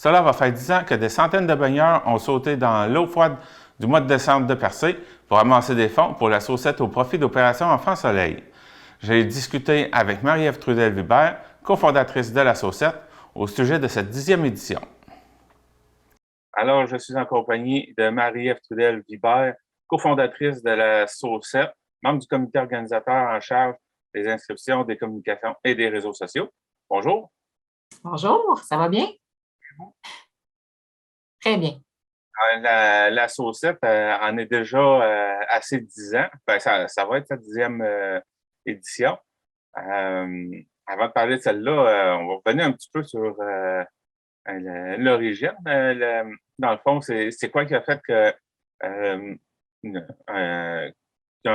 Cela va faire 10 ans que des centaines de baigneurs ont sauté dans l'eau froide du mois de décembre de Percé pour amasser des fonds pour la saucette au profit d'Opération Enfant Soleil. J'ai discuté avec Marie-Ève Trudel-Vibert, cofondatrice de la Saucette, au sujet de cette 10e édition. Alors, je suis en compagnie de Marie-Ève Trudel-Vibert, cofondatrice de la Saucette, membre du comité organisateur en charge des inscriptions, des communications et des réseaux sociaux. Bonjour. Bonjour, ça va bien? Très bien. La Saucette en est déjà à ses 10 ans. Ben, ça va être sa 10e édition. Avant de parler de celle-là, on va revenir un petit peu sur l'origine. Dans le fond, c'est quoi qui a fait qu'un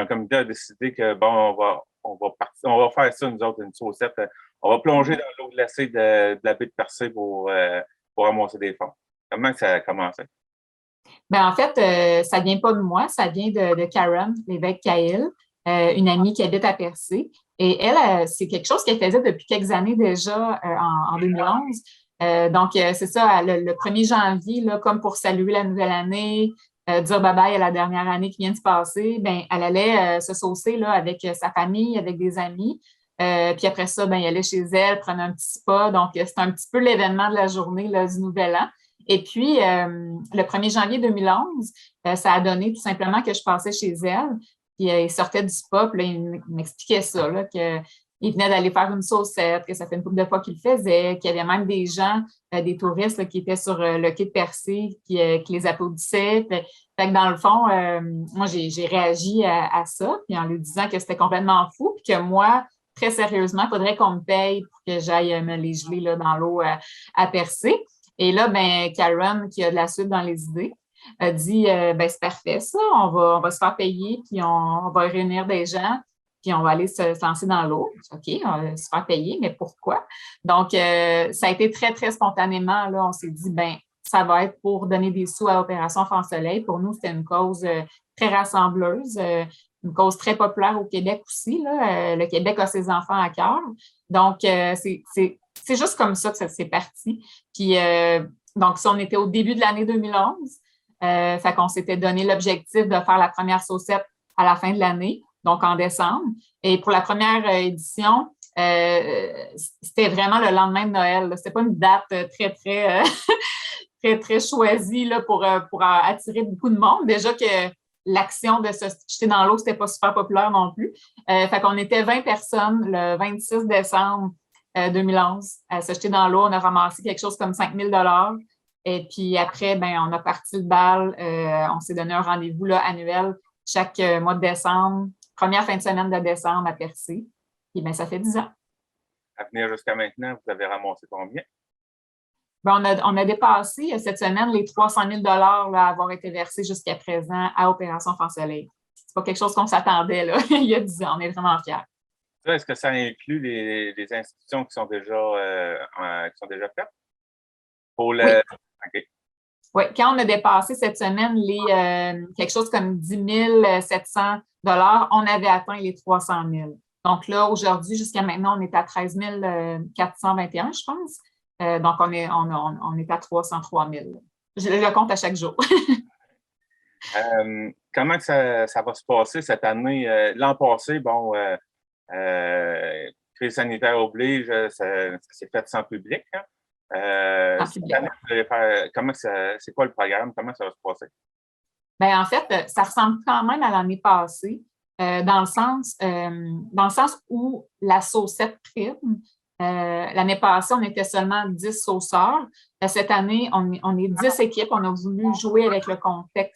comité a décidé que, bon, on va faire ça, nous autres, une Saucette. On va plonger dans l'eau glacée de la baie de Percé pour ramasser des fonds. Comment ça a commencé? Bien, en fait, ça ne vient pas de moi, ça vient de Karen Lévesque-Cahill, une amie qui habite à Percé. Et elle, c'est quelque chose qu'elle faisait depuis quelques années déjà, en 2011. Donc, c'est ça, le 1er janvier, là, comme pour saluer la nouvelle année, dire bye-bye à la dernière année qui vient de se passer, ben, elle allait se saucer là, avec sa famille, avec des amis. Puis après ça, ben, elle allait chez elle, prenait un petit spa. Donc, c'est un petit peu l'événement de la journée là, du Nouvel An. Et puis, le 1er janvier 2011, ça a donné tout simplement que je passais chez elle, puis il sortait du spa, puis là, il m'expliquait ça, là, qu'il venait d'aller faire une saucette, que ça fait une couple de fois qu'il le faisait, qu'il y avait même des gens, des touristes là, qui étaient sur le quai de Percé, qui les applaudissaient. Fait que dans le fond, moi, j'ai réagi à ça, puis en lui disant que c'était complètement fou, puis que moi, très sérieusement, il faudrait qu'on me paye pour que j'aille me les geler là, dans l'eau à Percé. Et là, ben, Karen, qui a de la suite dans les idées, a dit ben, c'est parfait, ça, on va se faire payer, puis on va réunir des gens, puis on va aller se lancer dans l'eau. OK, on va se faire payer, mais pourquoi? Donc, ça a été très, très spontanément, là, on s'est dit, ben, ça va être pour donner des sous à Opération Enfant Soleil. Pour nous, c'était une cause très rassembleuse, une cause très populaire au Québec aussi. Là. Le Québec a ses enfants à cœur. Donc, c'est juste comme ça que ça s'est parti. Puis, donc, ça, on était au début de l'année 2011. Fait qu'on s'était donné l'objectif de faire la première saucette à la fin de l'année, donc en décembre. Et pour la première édition, c'était vraiment le lendemain de Noël. C'était pas une date très, très, très, très choisie là, pour attirer beaucoup de monde. Déjà que l'action de se jeter dans l'eau, c'était pas super populaire non plus. Fait qu'on était 20 personnes le 26 décembre 2011 à se jeter dans l'eau. On a ramassé quelque chose comme 5 000 $. Et puis après, ben, on a parti le bal. On s'est donné un rendez-vous là, annuel chaque mois de décembre, première fin de semaine de décembre à Percé. Et bien, ça fait 10 ans. À venir jusqu'à maintenant, vous avez ramassé combien? Ben, on a dépassé cette semaine les 300 000 $ là, à avoir été versés jusqu'à présent à Opération Enfant Soleil. C'est pas quelque chose qu'on s'attendait là, il y a 10 ans. On est vraiment fiers. Est-ce que ça inclut les institutions qui sont déjà faites? Pour le... Oui. OK. Oui, quand on a dépassé cette semaine quelque chose comme 10 700 $, on avait atteint les 300 000. Donc là, aujourd'hui, jusqu'à maintenant, on est à 13 421, je pense. Donc, on est à 303 000. Je le compte à chaque jour. Comment ça va se passer cette année? L'an passé, bon, crise sanitaire oblige, ça s'est fait sans public. Hein? Cette année, vous allez faire, c'est quoi le programme? Comment ça va se passer? Bien, en fait, ça ressemble quand même à l'année passée, dans le sens où la saucette prime. L'année passée, on était seulement 10 sauceurs. Cette année, on est 10 équipes. On a voulu jouer avec le concept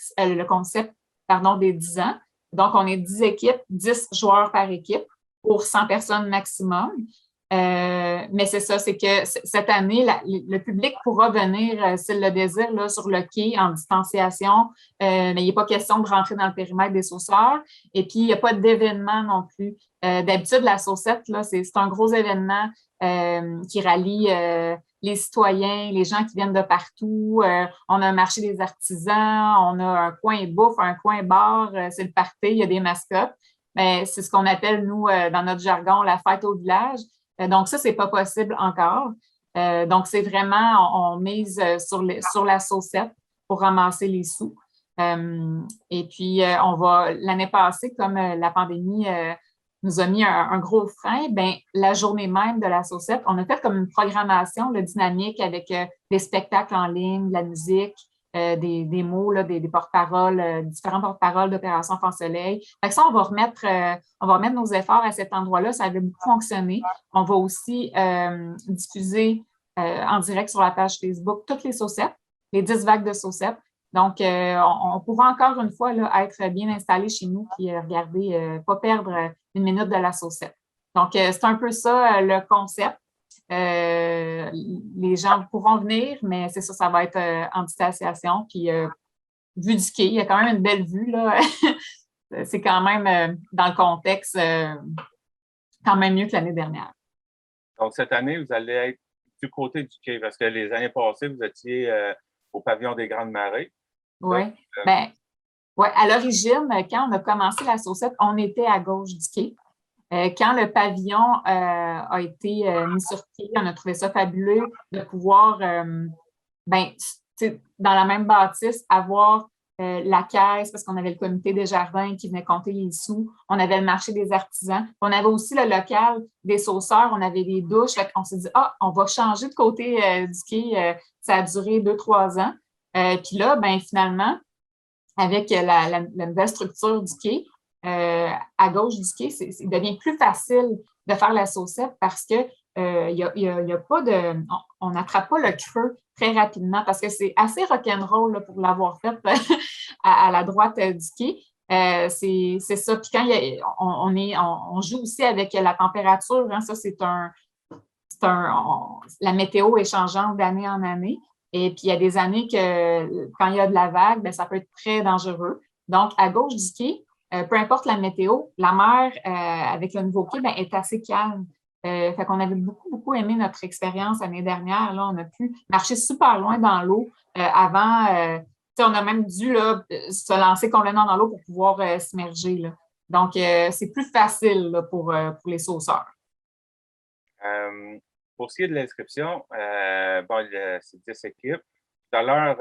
des 10 ans. Donc, on est 10 équipes, 10 joueurs par équipe pour 100 personnes maximum. Mais c'est ça, c'est que cette année, le public pourra venir, s'il le désire, là, sur le quai en distanciation, mais il n'est pas question de rentrer dans le périmètre des sauceurs. Et puis, il n'y a pas d'événement non plus. D'habitude, la saucette, là, c'est un gros événement qui rallie les citoyens, les gens qui viennent de partout. On a un marché des artisans, on a un coin bouffe, un coin bar, c'est le party, il y a des mascottes. Mais c'est ce qu'on appelle, nous, dans notre jargon, la fête au village. Donc, ça, c'est pas possible encore. Donc, c'est vraiment, on mise sur la saucette pour ramasser les sous. Et puis, l'année passée, comme la pandémie nous a mis un gros frein, ben, la journée même de la saucette, on a fait comme une programmation dynamique avec des spectacles en ligne, de la musique, des mots, là, des porte-paroles, différents porte-paroles d'Opération Enfant Soleil. Fait que ça, on va remettre nos efforts à cet endroit-là. Ça avait beaucoup fonctionné. On va aussi diffuser en direct sur la page Facebook toutes les saucettes, les 10 vagues de saucettes. Donc, on pourra encore une fois là, être bien installé chez nous puis regarder, pas perdre une minute de la saucette. Donc, c'est un peu ça le concept. Les gens pourront venir, mais c'est ça va être en distanciation. Puis, vue du quai, il y a quand même une belle vue, là. C'est quand même, dans le contexte, quand même mieux que l'année dernière. Donc, cette année, vous allez être du côté du quai, parce que les années passées, vous étiez au pavillon des Grandes Marées. Oui. Ouais, à l'origine, quand on a commencé la saucette, on était à gauche du quai. Quand le pavillon a été mis sur pied, on a trouvé ça fabuleux de pouvoir, dans la même bâtisse, avoir la caisse, parce qu'on avait le comité des jardins qui venait compter les sous. On avait le marché des artisans. On avait aussi le local des sauceurs. On avait des douches. On s'est dit, on va changer de côté du quai. Ça a duré 2-3 ans. Puis là, finalement, avec la nouvelle structure du quai, à gauche du quai, il devient plus facile de faire la saucette parce que il y a pas de, on n'attrape pas le creux très rapidement parce que c'est assez rock'n'roll là, pour l'avoir fait à la droite du quai. C'est ça. Puis quand on joue aussi avec la température, hein, ça la météo est changeante d'année en année. Et puis, il y a des années que quand il y a de la vague, ça peut être très dangereux. Donc, à gauche du quai, peu importe la météo, la mer avec le nouveau quai est assez calme. Fait qu'on avait beaucoup, beaucoup aimé notre expérience l'année dernière. Là, on a pu marcher super loin dans l'eau avant. On a même dû se lancer complètement dans l'eau pour pouvoir s'immerger. Là. Donc, c'est plus facile là, pour les sauceurs. Pour ce qui est de l'inscription, c'est 10 équipes. Tout à l'heure,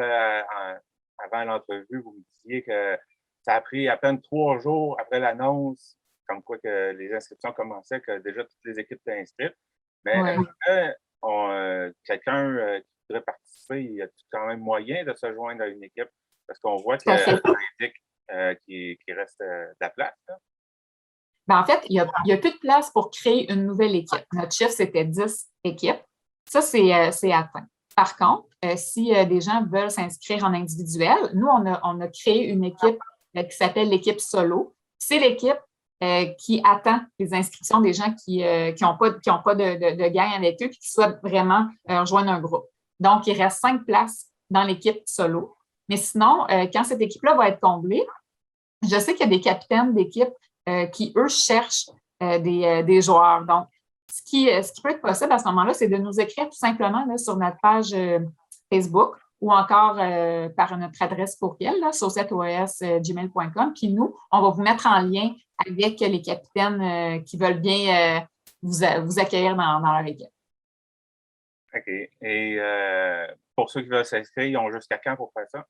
avant l'entrevue, vous me disiez que ça a pris à peine 3 jours après l'annonce, comme quoi que les inscriptions commençaient, que déjà toutes les équipes étaient inscrites. Mais quelqu'un qui voudrait participer, il y a quand même moyen de se joindre à une équipe? Parce qu'on voit qu'il reste de la place. Là. En fait, il n'y a plus de place pour créer une nouvelle équipe. Notre chiffre, c'était 10 équipes. Ça, c'est atteint. Par contre, si des gens veulent s'inscrire en individuel, nous, on a créé une équipe qui s'appelle l'équipe solo. C'est l'équipe qui attend les inscriptions des gens qui n'ont pas de gang avec eux et qui souhaitent vraiment rejoindre un groupe. Donc, il reste 5 places dans l'équipe solo. Mais sinon, quand cette équipe-là va être comblée, je sais qu'il y a des capitaines d'équipe qui, eux, cherchent des joueurs. Donc, ce qui peut être possible à ce moment-là, c'est de nous écrire tout simplement là, sur notre page Facebook ou encore par notre adresse courriel, saucetteOAS@gmail.com. Puis nous, on va vous mettre en lien avec les capitaines qui veulent bien vous accueillir dans leur équipe. OK. Et pour ceux qui veulent s'inscrire, ils ont jusqu'à quand pour faire ça?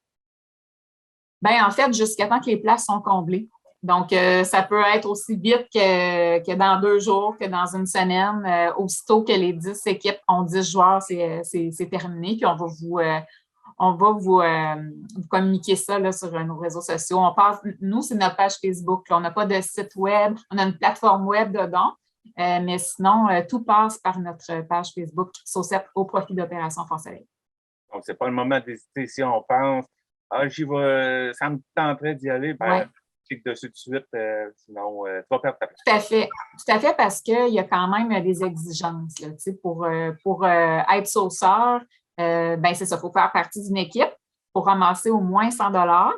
En fait, jusqu'à temps que les places sont comblées. Donc, ça peut être aussi vite que dans 2 jours, que dans une semaine. Aussitôt que les 10 équipes ont 10 joueurs, c'est terminé. Puis, on va vous communiquer ça là, sur nos réseaux sociaux. Nous, c'est notre page Facebook. Là. On n'a pas de site web. On a une plateforme web dedans. Mais sinon, tout passe par notre page Facebook, Saucette au profit d'Opération Enfant Soleil. Donc, c'est pas le moment d'hésiter. Si on pense, j'y vais, ça me tenterait d'y aller, clique dessus tout de suite, sinon, tu vas perdre ta place. Tout à fait, parce qu'il y a quand même des exigences. Là, pour être sauceur, c'est ça, il faut faire partie d'une équipe pour ramasser au moins 100 $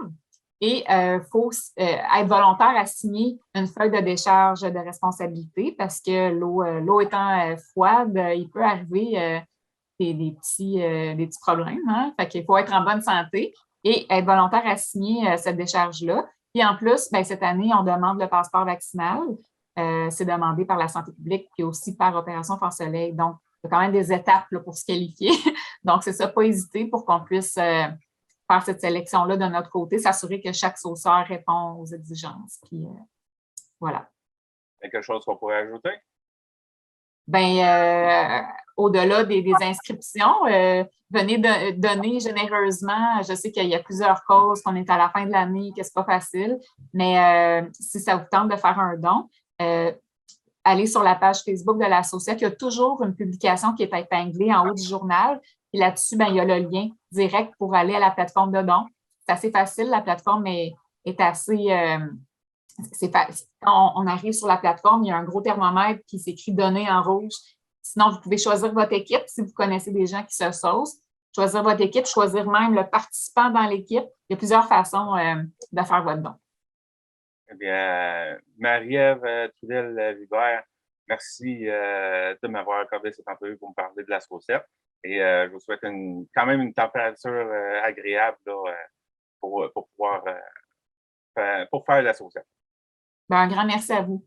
et il faut être volontaire à signer une feuille de décharge de responsabilité parce que l'eau étant froide, il peut arriver des petits problèmes. Hein? Fait qu'il faut être en bonne santé et être volontaire à signer cette décharge-là. Puis en plus, cette année, on demande le passeport vaccinal. C'est demandé par la santé publique puis aussi par Opération Enfant Soleil. Donc, y a quand même des étapes là, pour se qualifier. Donc, c'est ça, pas hésiter pour qu'on puisse faire cette sélection-là de notre côté, s'assurer que chaque sauceur répond aux exigences. Puis, voilà. Quelque chose qu'on pourrait ajouter? Bien, au-delà des inscriptions, venez donner généreusement. Je sais qu'il y a plusieurs causes, qu'on est à la fin de l'année, que ce n'est pas facile, mais si ça vous tente de faire un don, allez sur la page Facebook de l'association. Il y a toujours une publication qui est épinglée en haut du journal. Et là-dessus, ben, il y a le lien direct pour aller à la plateforme de don. C'est assez facile. La plateforme est assez... Quand on arrive sur la plateforme, il y a un gros thermomètre qui s'écrit « Donner » en rouge. Sinon, vous pouvez choisir votre équipe si vous connaissez des gens qui se saucent. Choisir votre équipe, choisir même le participant dans l'équipe. Il y a plusieurs façons de faire votre don. Eh bien, Marie-Ève Trudel-Vibert, merci de m'avoir accordé cette entrevue pour me parler de la saucette. Et je vous souhaite quand même une température agréable là, pour pouvoir pour faire la saucette. Ben, un grand merci à vous.